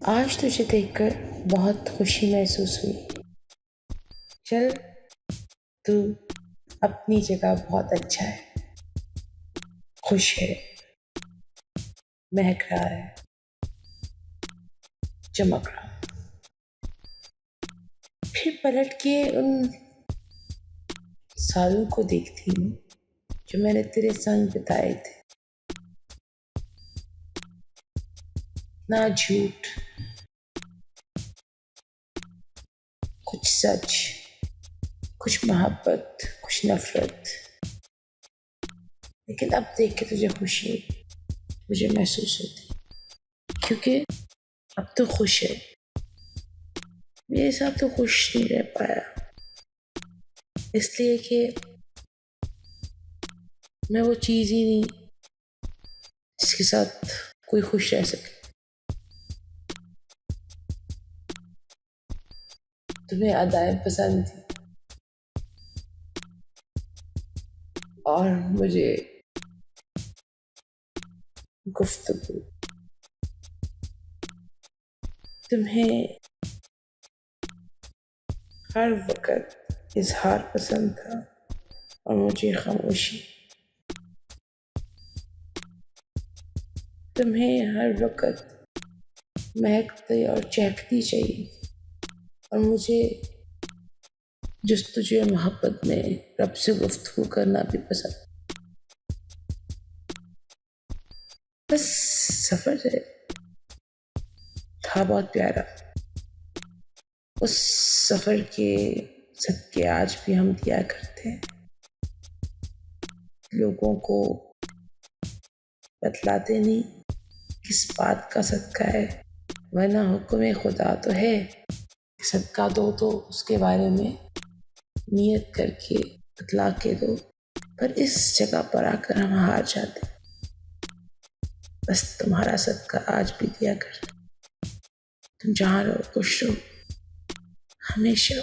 आज तुझे देखकर बहुत खुशी महसूस हुई। चल, तू अपनी जगह बहुत अच्छा है, खुश है, महक रहा है, चमक रहा है। फिर पलट के उन सालों को देखती हूँ जो मैंने तेरे संग बिताए थे। ना झूठ, कुछ सच, कुछ मोहब्बत, कुछ नफरत। लेकिन अब देख के तुझे खुशी मुझे महसूस होती, क्योंकि अब तो खुश है। मेरे साथ तो खुश नहीं रह पाया, इसलिए कि मैं वो चीज़ ही नहीं जिसके साथ कोई खुश रह सके। तुम्हें अदाएं पसंद थी और मुझे गुफ्तगू। तुम्हें हर वक्त इजहार पसंद था और मुझे खामोशी। तुम्हें हर वक्त महकती और चहकती चाहिए और मुझे जुस्तजू मोहब्बत में रब से गुफ्तगू करना भी पसंद। बस सफ़र था बहुत प्यारा। उस सफ़र के सदके आज भी हम दिया करते हैं, लोगों को बतलाते नहीं किस बात का सदका है, वरना हुक्म खुदा तो है कि सदका दो तो उसके बारे में नियत करके बतला के दो। पर इस जगह पर आकर हम हार जाते। बस तुम्हारा सदका आज भी दिया कर। तुम जहाँ रहो खुश रहो, हमेशा।